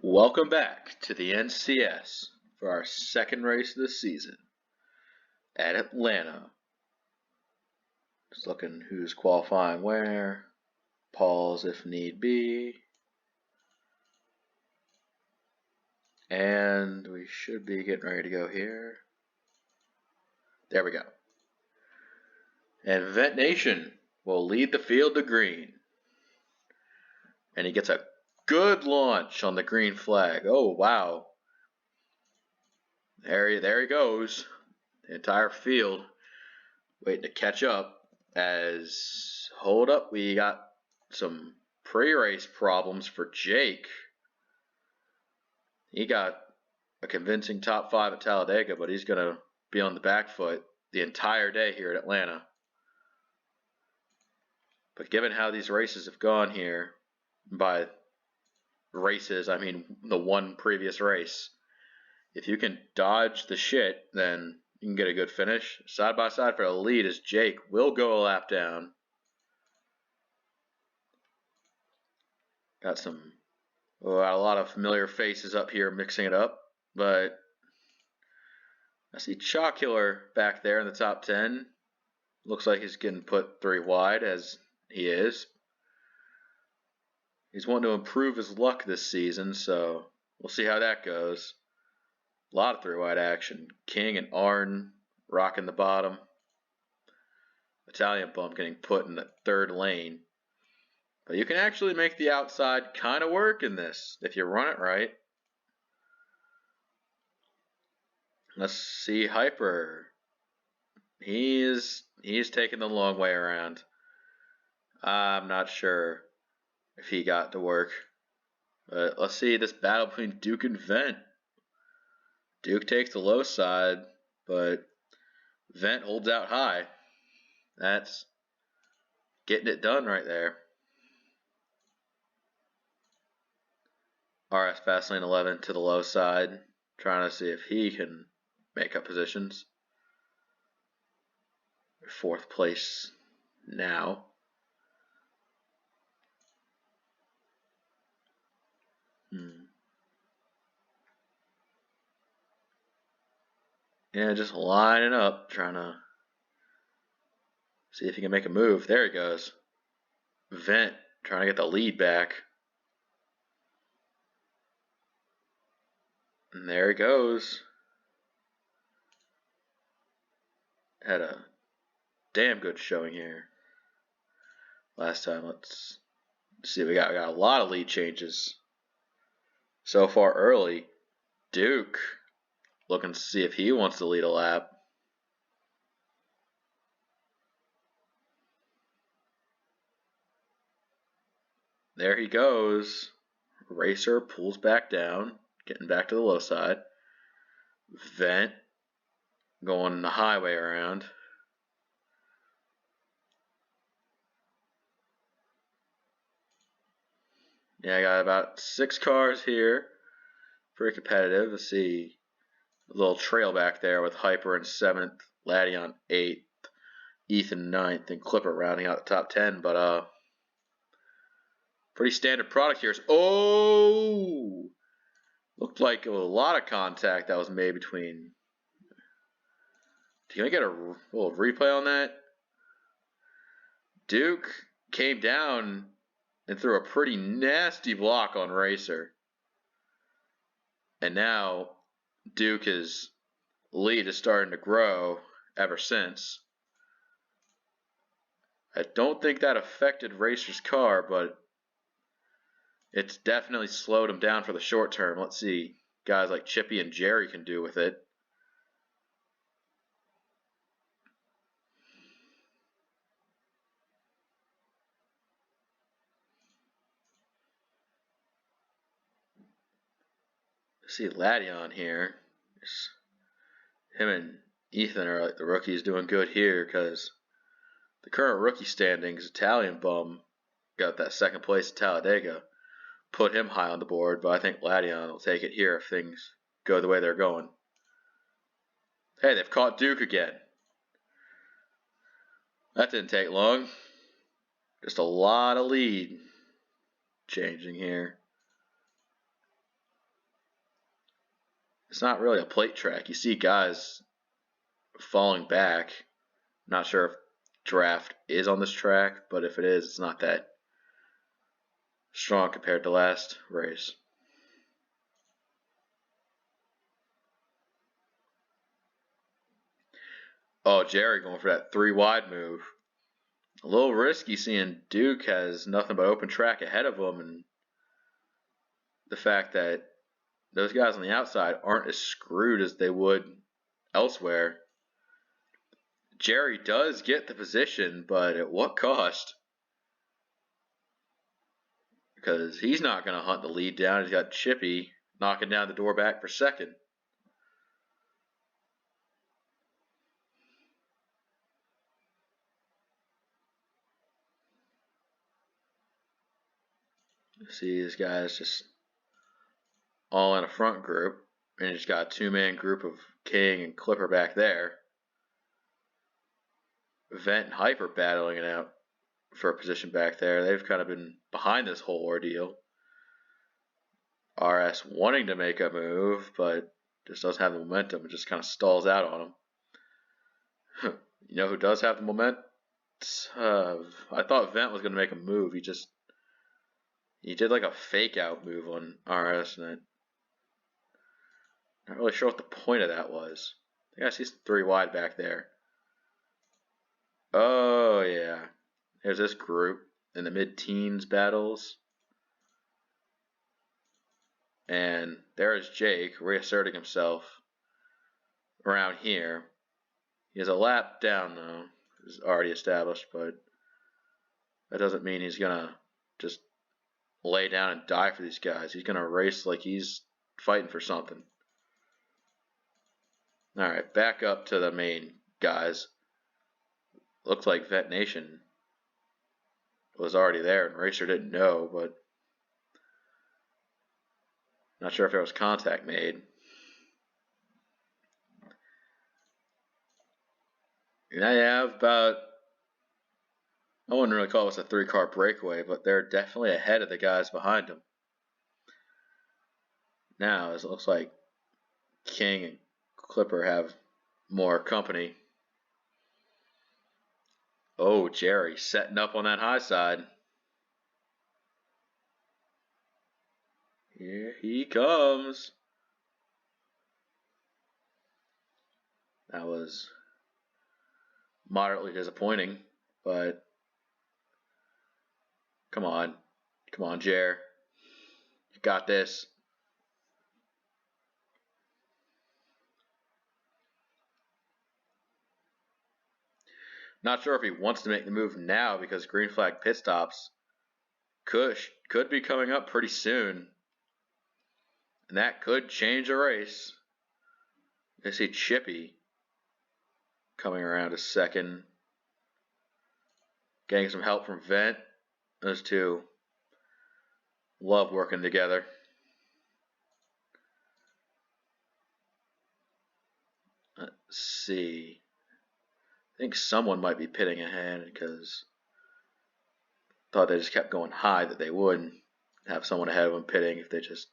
Welcome back to the NCS for our second race of the season at Atlanta. Just looking who's qualifying where. Pause if need be. And we should be getting ready to go here. There we go. And Vent Nation will lead the field to green. And he gets a good launch on the green flag. Oh, wow. There he goes. The entire field waiting to catch up as, hold up, we got some pre-race problems for Jake. He got a convincing top 5 at Talladega, but he's going to be on the back foot the entire day here at Atlanta. But given how these races have gone here, by races, I mean the one previous race, if you can dodge the shit, then you can get a good finish. Side by side for the lead as Jake will go a lap down. Got a lot of familiar faces up here mixing it up, but I see Chocula back there in the top 10. Looks like he's getting put 3 wide, as he is. He's wanting to improve his luck this season, so we'll see how that goes. A lot of 3 wide action. King and Arn rocking the bottom. Italian Bump getting put in the 3rd lane. But you can actually make the outside kind of work in this if you run it right. Let's see Hyper. He's taking the long way around. I'm not sure if he got to work. But let's see this battle between Duke and Vent. Duke takes the low side, but Vent holds out high. That's getting it done right there. RS Fastlane 11 to the low side, trying to see if he can make up positions. 4th place now. Yeah, just lining up, trying to see if he can make a move. There he goes. Vent trying to get the lead back. And there he goes. Had a damn good showing here last time. Let's see. We got a lot of lead changes so far early. Duke looking to see if he wants to lead a lap. There he goes. Racer pulls back down, getting back to the low side. Vent going the highway around. Yeah, I got about 6 cars here. Pretty competitive. Let's see. A little trail back there with Hyper in 7th, Laddie on 8th, Ethan 9th, and Clipper rounding out the top 10. But pretty standard product here. Oh! Looked like a lot of contact that was made between. Can I get a little replay on that? Duke came down and threw a pretty nasty block on Racer. And now Duke's lead is starting to grow ever since. I don't think that affected Racer's car, but it's definitely slowed him down for the short term. Let's see guys like Chippy and Jerry can do with it. See Laddie on here. Him and Ethan are like the rookies doing good here because the current rookie standings, Italian Bum got that 2nd place at Talladega, put him high on the board, but I think Ladion will take it here if things go the way they're going. Hey, they've caught Duke again. That didn't take long. Just a lot of lead changing here. it's not really a plate track. You see guys falling back. Not sure if draft is on this track, but if it is, it's not that strong compared to last race. Oh, Jerry going for that 3 wide move. A little risky seeing Duke has nothing but open track ahead of him, and the fact that those guys on the outside aren't as screwed as they would elsewhere. Jerry does get the position, but at what cost? Because he's not going to hunt the lead down. He's got Chippy knocking down the door back for second. See these guys just all in a front group, and he's got a 2-man group of King and Clipper back there. Vent and Hyper battling it out for a position back there. They've kind of been behind this whole ordeal. RS wanting to make a move, but just doesn't have the momentum. It just kind of stalls out on him. You know who does have the momentum? I thought Vent was going to make a move. He did like a fake out move on RS, and I'm not really sure what the point of that was. I think I see 3 wide back there. Oh yeah, there's this group in the mid-teens battles. And there's Jake reasserting himself around here. He has a lap down, though. It's already established, but that doesn't mean he's going to just lay down and die for these guys. He's going to race like he's fighting for something. Alright, back up to the main guys. Looks like Vet Nation was already there and Racer didn't know, but not sure if there was contact made. And I have about, I wouldn't really call this a 3-car breakaway, but they're definitely ahead of the guys behind them. Now, it looks like King and Clipper have more company. Oh, Jerry setting up on that high side. Here he comes. That was moderately disappointing, but come on. Come on, Jer. You got this. Not sure if he wants to make the move now because green flag pit stops could be coming up pretty soon. And that could change a race. I see Chippy coming around a second. Getting some help from Vent. Those two love working together. Let's see. I think someone might be pitting ahead because I thought they just kept going high that they would have someone ahead of them pitting if they just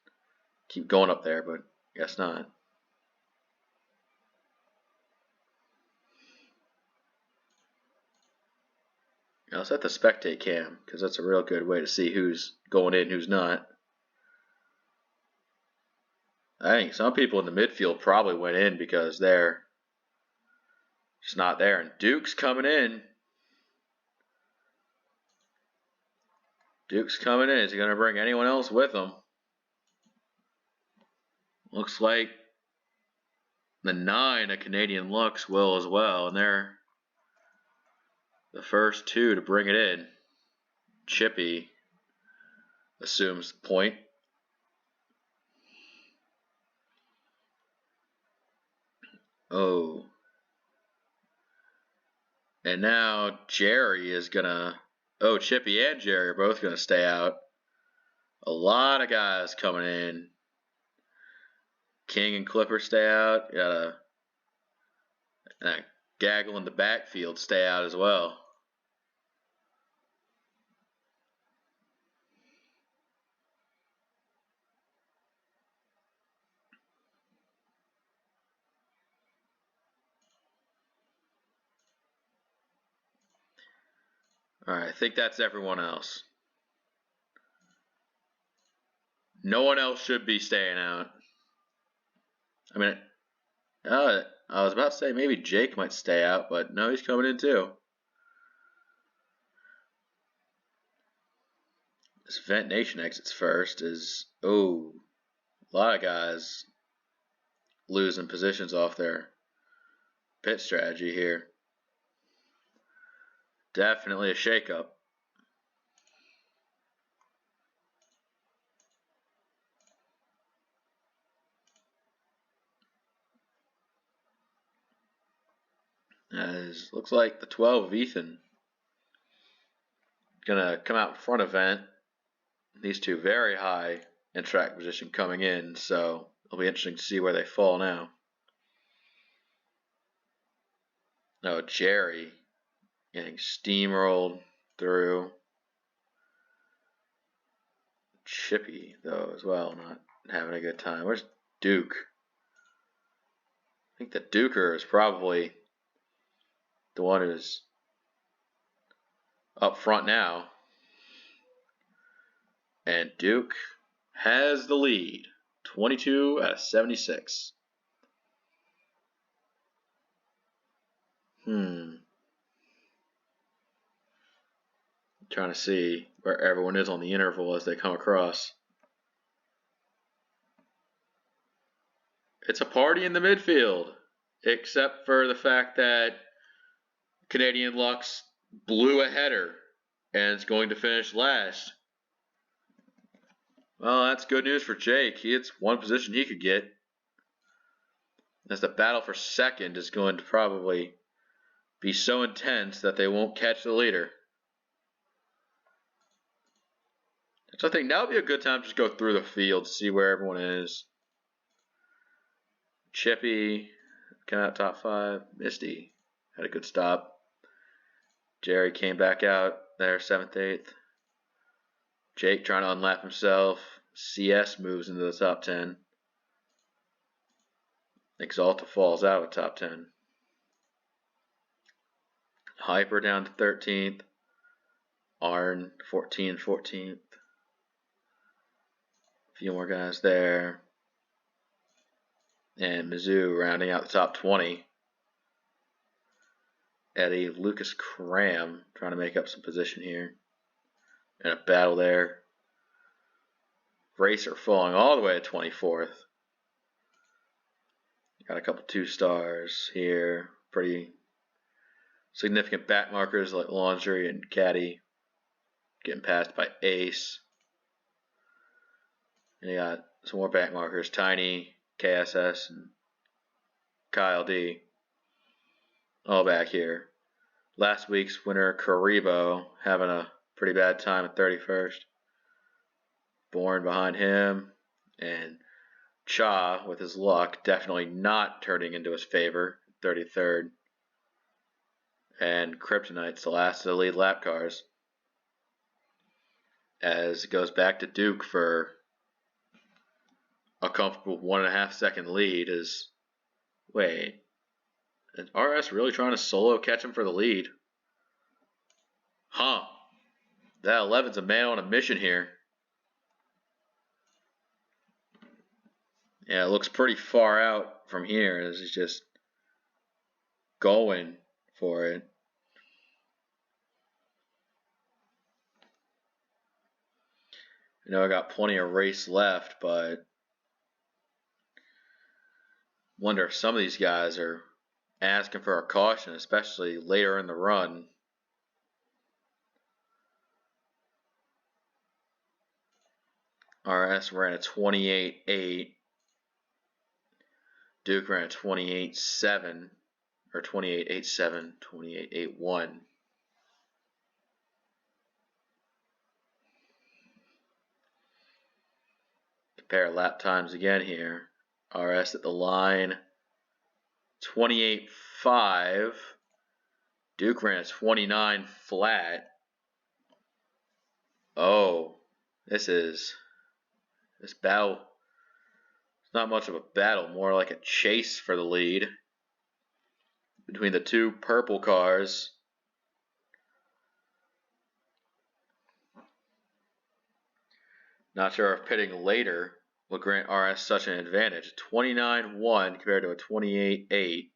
keep going up there, but I guess not. I'll set the spectate cam because that's a real good way to see who's going in, who's not. I think some people in the midfield probably went in because they're just not there. And Duke's coming in. Duke's coming in. Is he going to bring anyone else with him? Looks like the 9 of Canadian Lux will as well. And they're the first 2 to bring it in. Chippy assumes point. Oh. And now Jerry is going to... Oh, Chippy and Jerry are both going to stay out. A lot of guys coming in. King and Clipper stay out. Got a Gaggle in the backfield stay out as well. Alright, I think that's everyone else. No one else should be staying out. I mean, I was about to say maybe Jake might stay out, but no, he's coming in too. This Vent Nation exits first is, a lot of guys losing positions off their pit strategy here. Definitely a shakeup. As looks like the 12 of Ethan gonna come out in front of Vent. These two very high in track position coming in, so it'll be interesting to see where they fall now. No, Jerry getting steamrolled through. Chippy, though, as well, not having a good time. Where's Duke? I think the Duker is probably the one who's up front now. And Duke has the lead, 22 out of 76. Trying to see where everyone is on the interval as they come across. It's a party in the midfield, except for the fact that Canadian Lux blew a header and is going to finish last. Well, that's good news for Jake. It's one position he could get, as the battle for second is going to probably be so intense that they won't catch the leader. So I think now would be a good time to just go through the field to see where everyone is. Chippy came out top 5. Misty had a good stop. Jerry came back out there 7th, 8th. Jake trying to unlap himself. CS moves into the top 10. Exalta falls out of top 10. Hyper down to 13th. Arn 14th. A few more guys there. And Mizzou rounding out the top 20. Eddie, Lucas Cram trying to make up some position here. And a battle there. Racer falling all the way to 24th. Got a couple 2-stars here. Pretty significant back markers like Laundry and Caddy. Getting passed by Ace. And you got some more back markers. Tiny, KSS, and Kyle D. All back here. Last week's winner, Karibo, having a pretty bad time at 31st. Born behind him. And Cha, with his luck, definitely not turning into his favor, 33rd. And Kryptonite's the last of the lead lap cars. As it goes back to Duke for a comfortable 1.5 second lead. Wait, is RS really trying to solo catch him for the lead? Huh. That 11's a man on a mission here. Yeah, it looks pretty far out from here as he's just going for it. I know I got plenty of race left, but wonder if some of these guys are asking for a caution, especially later in the run. RS ran a 28.8. Duke ran a 28.7 or 28.87, 28.81. Compare lap times again here. RS at the line, 28.5. Duke ran a 29 flat. Oh, this battle. It's not much of a battle, more like a chase for the lead between the two purple cars. Not sure if pitting later will grant RS such an advantage. 29-1 compared to a 28-8.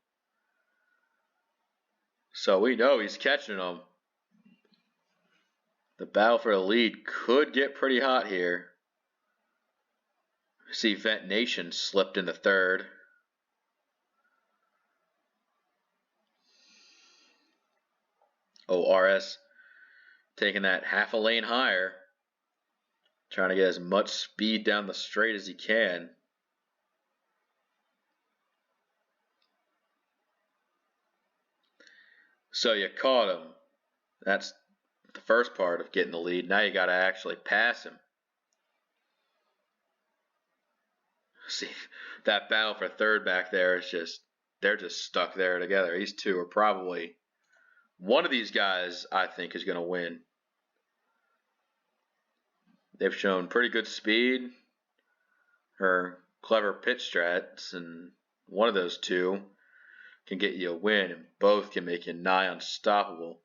So we know he's catching them. The battle for the lead could get pretty hot here. See, Vent Nation slipped in the third. Oh, RS taking that half a lane higher. Trying to get as much speed down the straight as he can. So you caught him. That's the first part of getting the lead. Now you got to actually pass him. See, that battle for third back there is just, they're just stuck there together. These two are probably, one of these guys I think is going to win. They've shown pretty good speed or clever pitch strats, and one of those two can get you a win, and both can make you nigh unstoppable.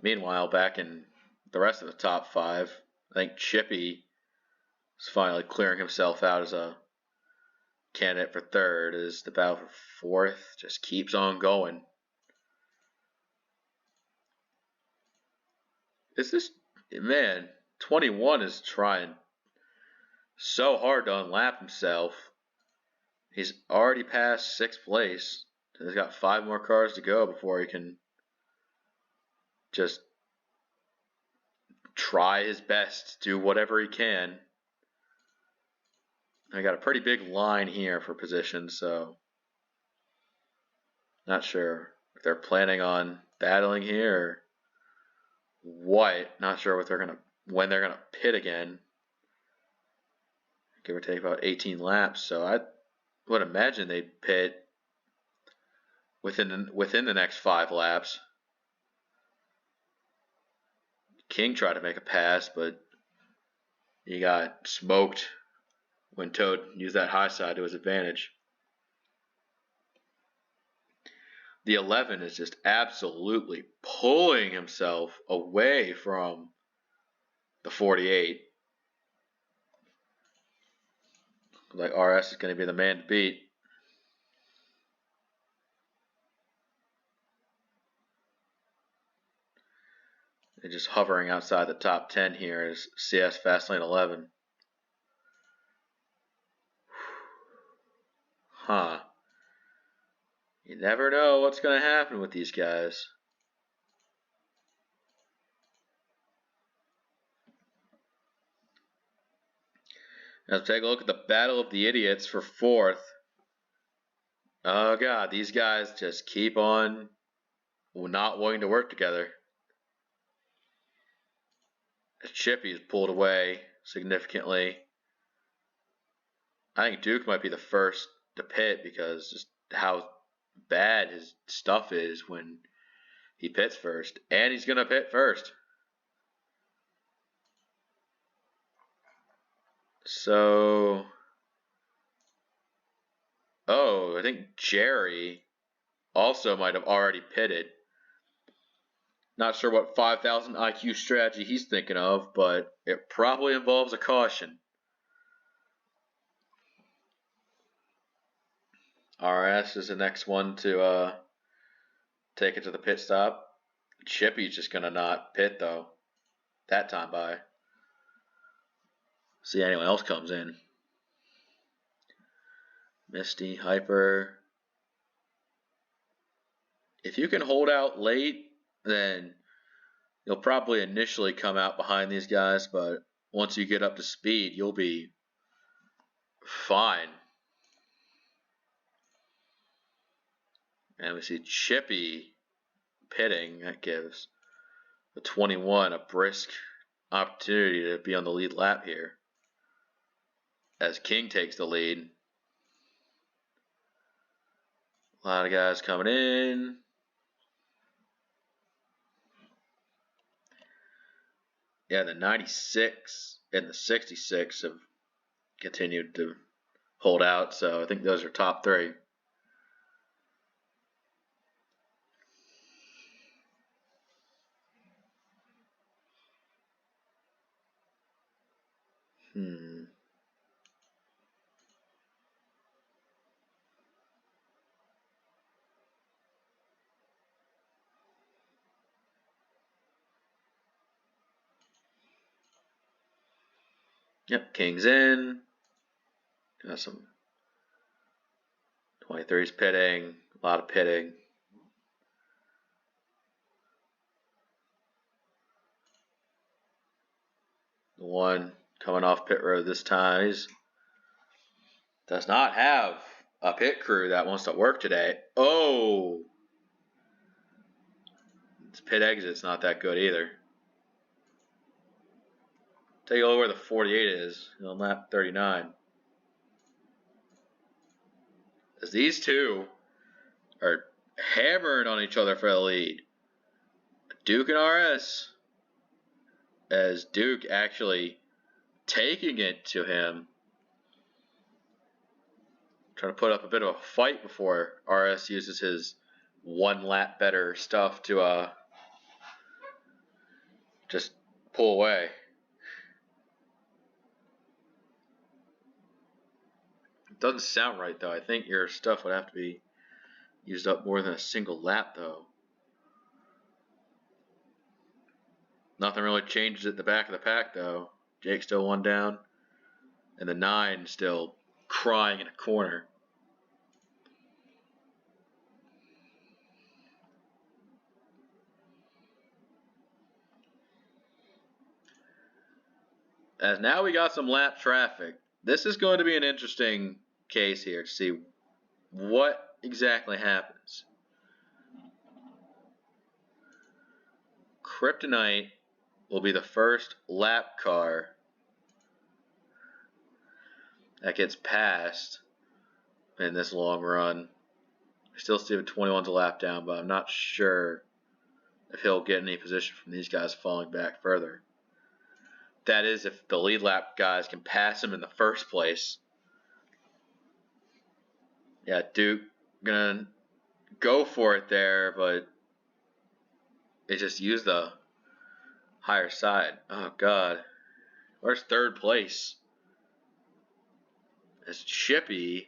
Meanwhile, back in the rest of the top five, I think Chippy is finally clearing himself out as a candidate for third, as the battle for fourth just keeps on going. Is this, man, 21 is trying so hard to unlap himself. He's already passed 6th place. He's got 5 more cars to go before he can just try his best, do whatever he can. I got a pretty big line here for position, so not sure if they're planning on battling here or what. Not sure what when they're gonna pit again. Give or take about 18 laps, so I would imagine they'd pit within the next 5 laps. King tried to make a pass, but he got smoked when Toad used that high side to his advantage. The 11 is just absolutely pulling himself away from the 48. Like RS is going to be the man to beat. They're just hovering outside the top 10 here is CS Fastlane 11. Huh. You never know what's going to happen with these guys. Now let's take a look at the Battle of the Idiots for 4th. Oh god, these guys just keep on not wanting to work together. Chippy is pulled away significantly. I think Duke might be the first to pit because just how bad his stuff is when he pits first. And he's going to pit first. So, oh, I think Jerry also might have already pitted. Not sure what 5,000 IQ strategy he's thinking of, but it probably involves a caution. RS is the next one to take it to the pit stop. Chippy's just going to not pit, though, that time by. See anyone else comes in. Misty, Hyper. If you can hold out late, then you'll probably initially come out behind these guys, but once you get up to speed, you'll be fine. And we see Chippy pitting. That gives the 21 a brisk opportunity to be on the lead lap here as King takes the lead. A lot of guys coming in. Yeah, the 96 and the 66 have continued to hold out, so I think those are top 3. Yep, king's in. Got some 23's pitting, a lot of pitting. The one coming off pit road this time. He does not have a pit crew that wants to work today. Oh! His pit exit's not that good either. Take a look where the 48 is on lap 39. As these two are hammering on each other for the lead. Duke and RS. As Duke actually taking it to him. Trying to put up a bit of a fight before RS uses his one lap better stuff to just pull away. It doesn't sound right though. I think your stuff would have to be used up more than a single lap though. Nothing really changes at the back of the pack though. Jake still one down. And the 9 still crying in a corner. As now we got some lap traffic. This is going to be an interesting case here to see what exactly happens. Kryptonite will be the first lap car that gets passed in this long run. I still see the 21's a lap down, but I'm not sure if he'll get any position from these guys falling back further. That is, if the lead lap guys can pass him in the first place. Yeah, Duke gonna go for it there, but it just used the higher side. Oh God, where's third place? It's Chippy.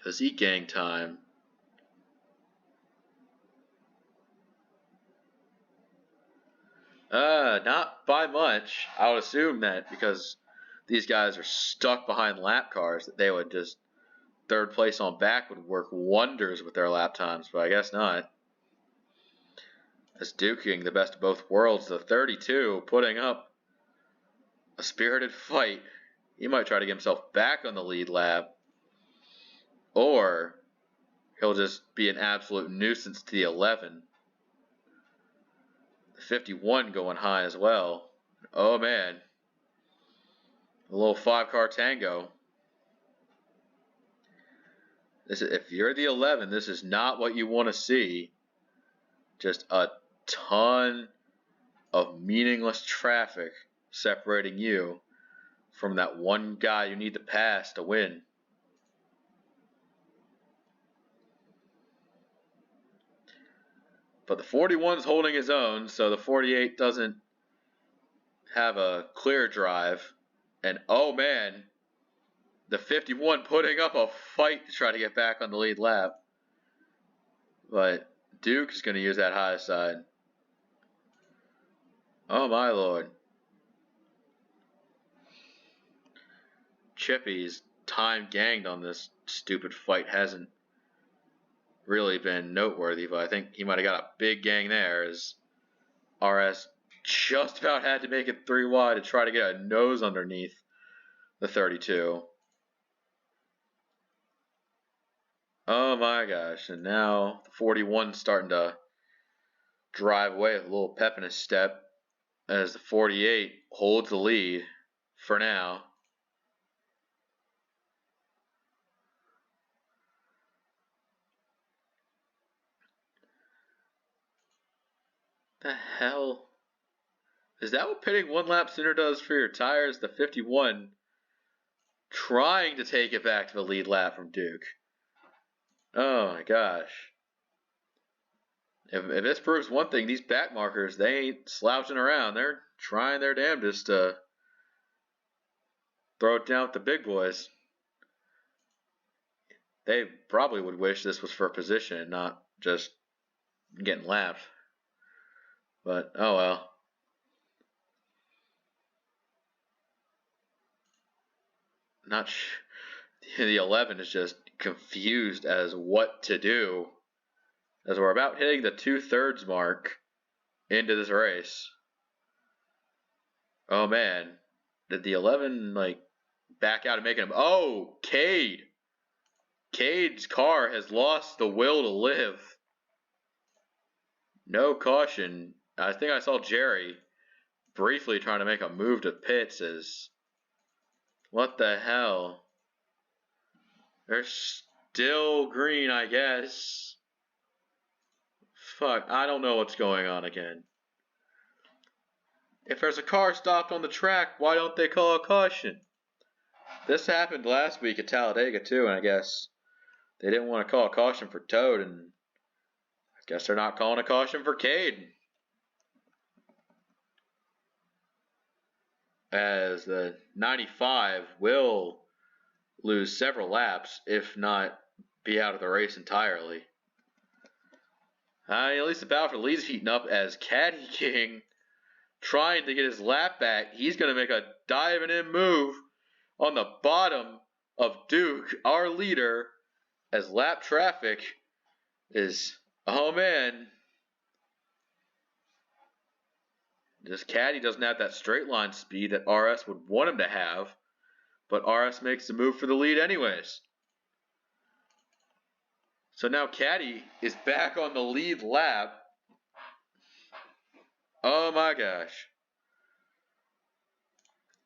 Does he gang time? Not by much. I would assume that because these guys are stuck behind lap cars, that they would just third place on back would work wonders with their lap times, but I guess not. As Duking, the best of both worlds, the 32, putting up a spirited fight. He might try to get himself back on the lead lap, or he'll just be an absolute nuisance to the 11. The 51 going high as well. Oh man. A little 5-car tango. If you're the 11, this is not what you want to see. Just a ton of meaningless traffic separating you from that one guy you need to pass to win. But the 41's holding his own, so the 48 doesn't have a clear drive. And oh man, the 51 putting up a fight to try to get back on the lead lap. But Duke is going to use that high side. Oh my lord. Chippy's time ganged on this stupid fight hasn't really been noteworthy, but I think he might have got a big gang there as RS just about had to make it 3 wide to try to get a nose underneath the 32. Oh my gosh, and now the 41's starting to drive away with a little pep in his step as the 48 holds the lead for now. The hell? Is that what pitting 1 lap sooner does for your tires? The 51 trying to take it back to the lead lap from Duke. Oh my gosh. If this proves one thing, these back markers, they ain't slouching around. They're trying their damnedest to throw it down with the big boys. They probably would wish this was for position and not just getting lapped. But, oh well. The 11 is just confused as what to do as we're about hitting the 2/3 mark into this race. Oh man, did the 11 back out and make him? Oh, Cade. Cade's car has lost the will to live. No caution. I think I saw Jerry briefly trying to make a move to pits. What the hell? They're still green, I guess. Fuck, I don't know what's going on again. If there's a car stopped on the track, why don't they call a caution? This happened last week at Talladega too, and I guess they didn't want to call a caution for Toad, and I guess they're not calling a caution for Cade. As the 95 will lose several laps, if not be out of the race entirely. At least the battle for the lead is heating up as Caddy King trying to get his lap back. He's going to make a diving in move on the bottom of Duke, our leader, as lap traffic is, oh man. Just Caddy doesn't have that straight line speed that RS would want him to have, but RS makes the move for the lead anyways. So now Caddy is back on the lead lap. Oh my gosh.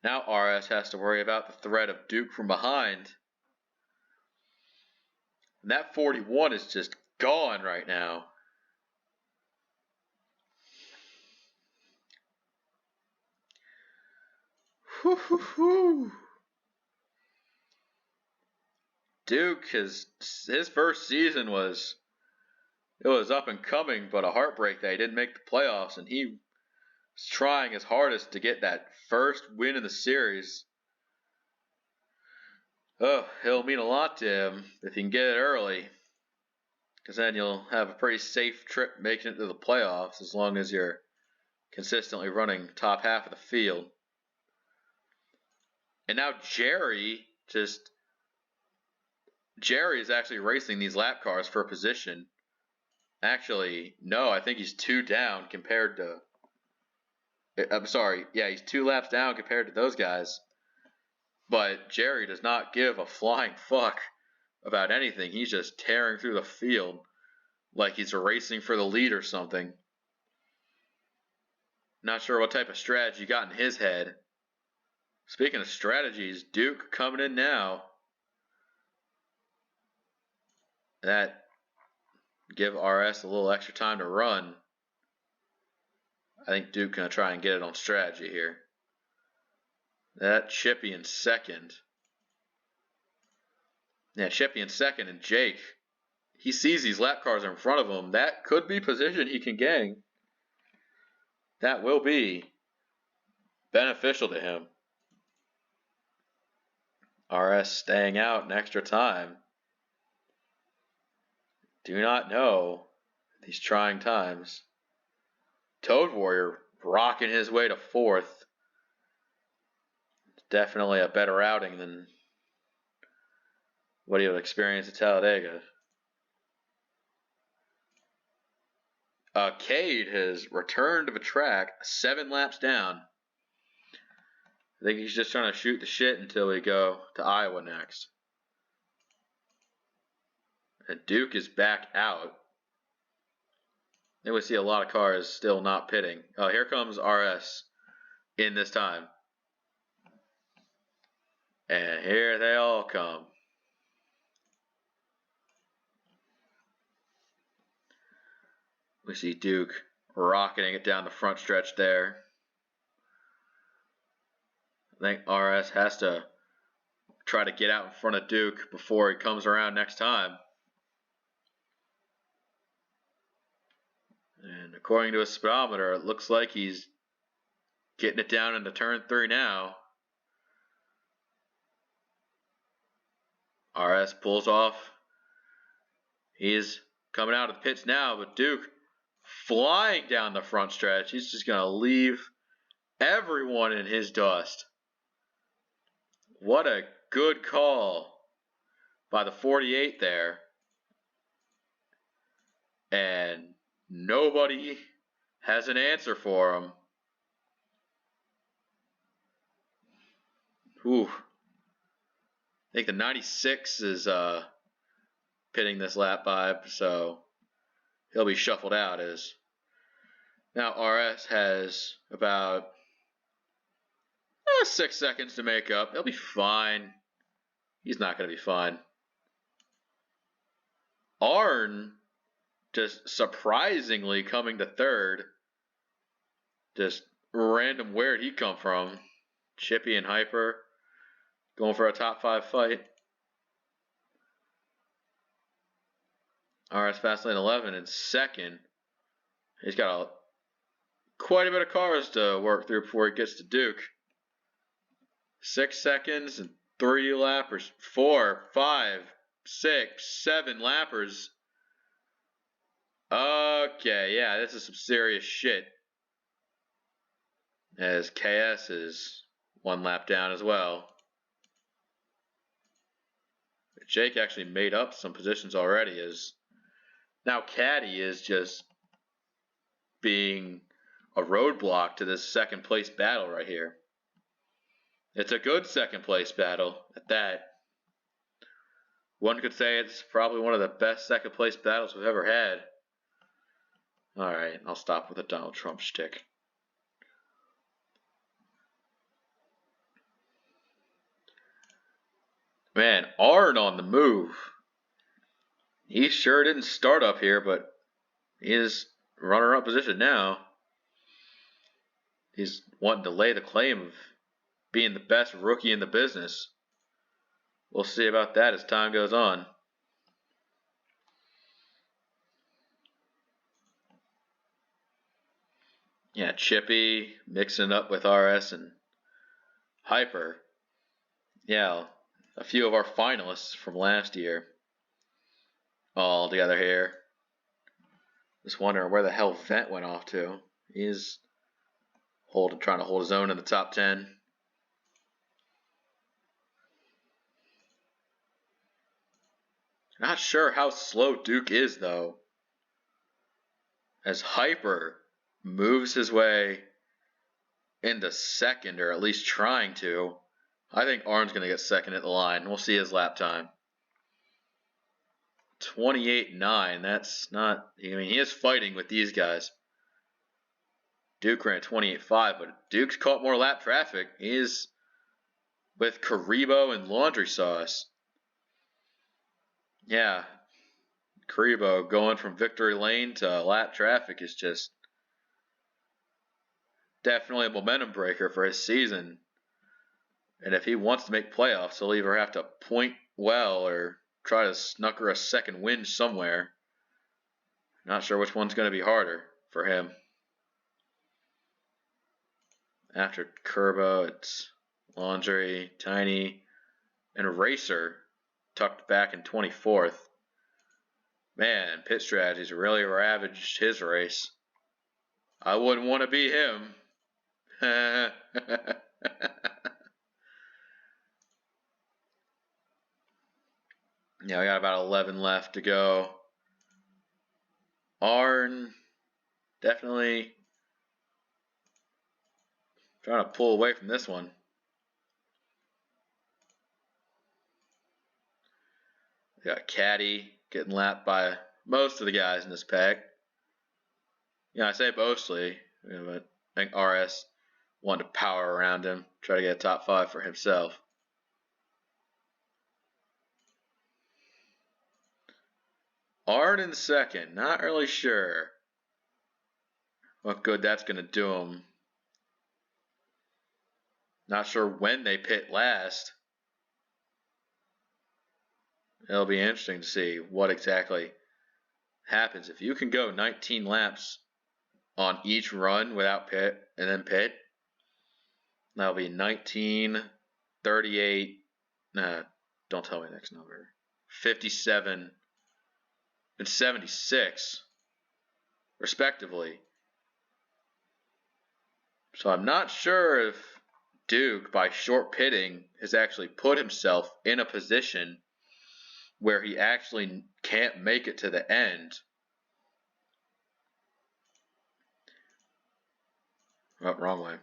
Now RS has to worry about the threat of Duke from behind. And that 41 is just gone right now. Whew, whew, whew. Duke, his first season was up and coming, but a heartbreak that he didn't make the playoffs, and he was trying his hardest to get that first win in the series. Oh, it'll mean a lot to him if he can get it early, because then you'll have a pretty safe trip making it to the playoffs as long as you're consistently running top half of the field. And now Jerry is actually racing these lap cars for position. Actually, no, I think he's 2 down compared to... I'm sorry, yeah, he's 2 laps down compared to those guys. But Jerry does not give a flying fuck about anything. He's just tearing through the field like he's racing for the lead or something. Not sure what type of strategy got in his head. Speaking of strategies, Duke coming in now. That give RS a little extra time to run. I think Duke gonna try and get it on strategy here. That Chippy in second. Yeah, Chippy in second, and Jake, he sees these lap cars in front of him. That could be position he can gain. That will be beneficial to him. RS staying out in extra time. Do not know these trying times. Toad Warrior rocking his way to 4th. It's definitely a better outing than what he would experience at Talladega. Cade has returned to the track 7 laps down. I think he's just trying to shoot the shit until we go to Iowa next. And Duke is back out. Then we see a lot of cars still not pitting. Oh, here comes RS in this time. And here they all come. We see Duke rocketing it down the front stretch there. I think RS has to try to get out in front of Duke before he comes around next time. And according to his speedometer, it looks like he's getting it down into turn 3 now. RS pulls off. He's coming out of the pits now, but Duke flying down the front stretch. He's just going to leave everyone in his dust. What a good call by the 48 there. And nobody has an answer for him. Ooh. I think the 96 is pitting this lap by, so he'll be shuffled out. As now RS has about 6 seconds to make up. He'll be fine. He's not going to be fine. Arn just surprisingly coming to third. Just random, where'd he come from? Chippy and Hyper going for a top 5 fight. RS Fastlane 11 in second. He's got quite a bit of cars to work through before he gets to Duke. 6 seconds and 3 lappers. 4, 5, 6, 7 lappers. Okay, yeah, this is some serious shit. As KS is 1 lap down as well. Jake actually made up some positions already, as now Caddy is just being a roadblock to this second place battle right here. It's a good second place battle at that. One could say it's probably one of the best second place battles we've ever had. Alright, I'll stop with the Donald Trump shtick. Man, Arn on the move. He sure didn't start up here, but he is runner-up position now. He's wanting to lay the claim of being the best rookie in the business. We'll see about that as time goes on. Yeah, Chippy mixing up with RS and Hyper. Yeah, a few of our finalists from last year all together here. Just wondering where the hell Vent went off to. He's trying to hold his own in the top 10. Not sure how slow Duke is, though. As Hyper moves his way into second, or at least trying to. I think Arn's going to get second at the line. We'll see his lap time. 28.9. That's not... I mean, he is fighting with these guys. Duke ran 28.5, but Duke's caught more lap traffic. He is with Karibo and Laundry Sauce. Yeah. Karibo going from victory lane to lap traffic is just definitely a momentum breaker for his season. And if he wants to make playoffs, he'll either have to point well or try to snucker a second win somewhere. Not sure which one's going to be harder for him. After Kerbo, it's Laundry, Tiny, and Racer tucked back in 24th. Man, Pit Strategies really ravaged his race. I wouldn't want to be him. Yeah, we got about 11 left to go. Arn definitely trying to pull away from this one. We got Caddy getting lapped by most of the guys in this pack. Yeah, I say mostly, but I think RS wanted to power around him, try to get a top 5 for himself. Arn in second, not really sure what good that's going to do him. Not sure when they pit last. It'll be interesting to see what exactly happens. If you can go 19 laps on each run without pit and then pit, that'll be 19, 38, don't tell me the next number. 57 and 76, respectively. So I'm not sure if Duke, by short pitting, has actually put himself in a position where he actually can't make it to the end. Oh, wrong way.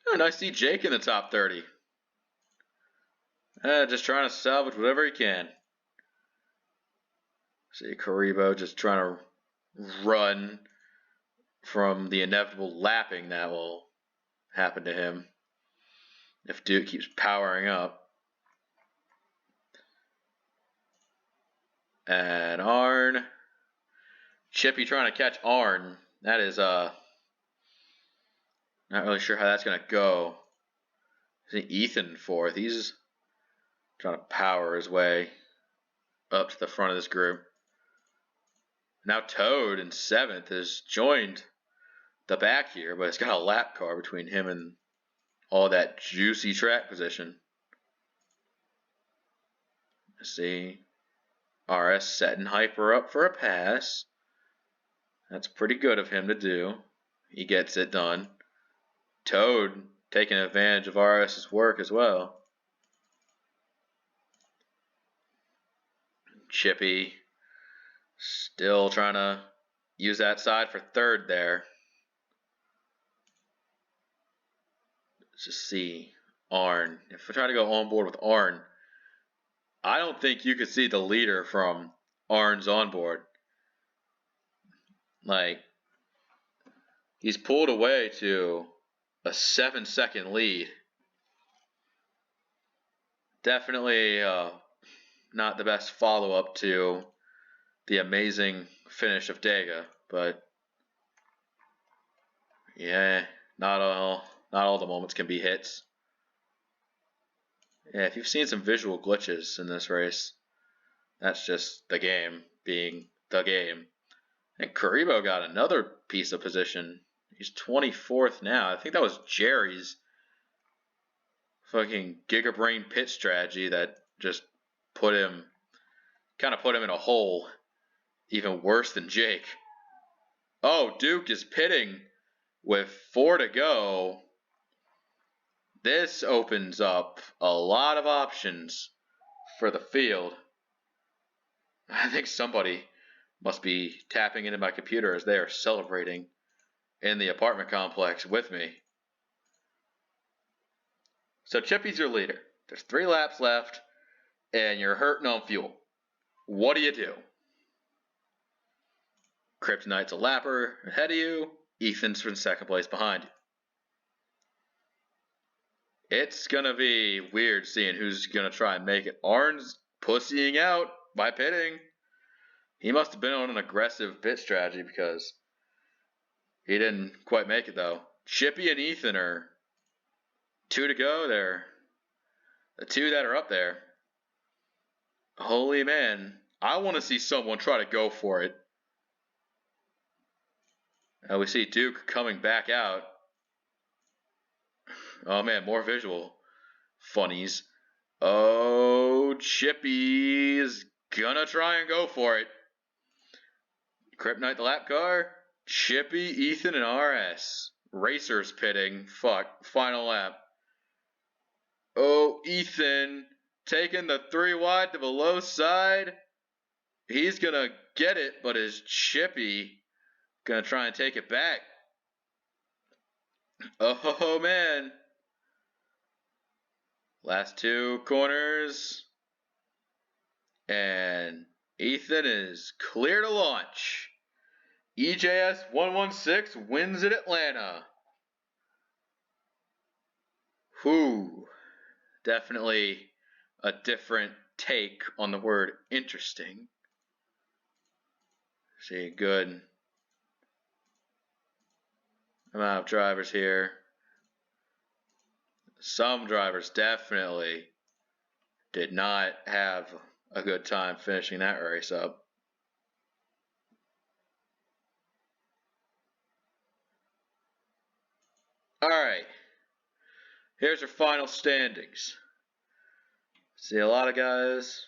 Oh, and I see Jake in the top 30. Just trying to salvage whatever he can. See Karibo just trying to run from the inevitable lapping that will happen to him if Duke keeps powering up. And Arn. Chippy trying to catch Arn. That is, not really sure how that's going to go. I see Ethan in fourth. He's trying to power his way up to the front of this group. Now Toad in seventh has joined the back here, but it's got a lap car between him and all that juicy track position. Let's see. RS setting Hyper up for a pass. That's pretty good of him to do. He gets it done. Toad taking advantage of RS's work as well. Chippy still trying to use that side for third there. Let's just see. Arn. If we try to go on board with Arn, I don't think you could see the leader from Arn's onboard. Like, he's pulled away to a 7-second lead. Definitely not the best follow-up to the amazing finish of Dega, but yeah, not all the moments can be hits. Yeah, if you've seen some visual glitches in this race, that's just the game being the game. And Karibo got another piece of position. He's 24th now. I think that was Jerry's fucking gigabrain pit strategy that just kind of put him in a hole even worse than Jake. Oh, Duke is pitting with 4 to go. This opens up a lot of options for the field. I think somebody must be tapping into my computer as they are celebrating in the apartment complex with me. So Chippy's your leader. There's 3 laps left, and you're hurting on fuel. What do you do? Kryptonite's a lapper ahead of you. Ethan's in second place behind you. It's going to be weird seeing who's going to try and make it. Arn's pussying out by pitting. He must have been on an aggressive pit strategy because he didn't quite make it, though. Chippy and Ethan are 2 to go. They're the 2 that are up there. Holy man. I want to see someone try to go for it. We see Duke coming back out. Oh man, more visual funnies. Oh, Chippy's gonna try and go for it. Kryptonite the lap car. Chippy, Ethan, and RS. Racers pitting. Fuck. Final lap. Oh, Ethan taking the 3 wide to the low side. He's gonna get it, but is Chippy gonna try and take it back? Oh man. Last 2 corners. And Ethan is clear to launch. EJS 116 wins at Atlanta. Whew. Definitely a different take on the word interesting. See, good amount of drivers here. Some drivers definitely did not have a good time finishing that race up. All right. Here's your final standings. See a lot of guys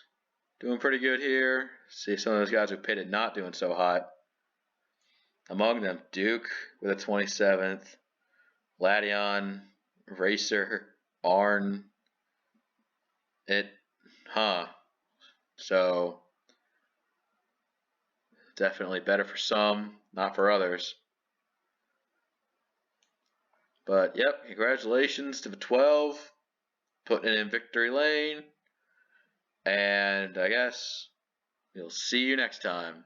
doing pretty good here. See some of those guys who pitted not doing so hot. Among them, Duke with a 27th, Ladion, Racer, Arn. So definitely better for some, not for others. But yep, congratulations to the 12, putting it in victory lane. And I guess we'll see you next time.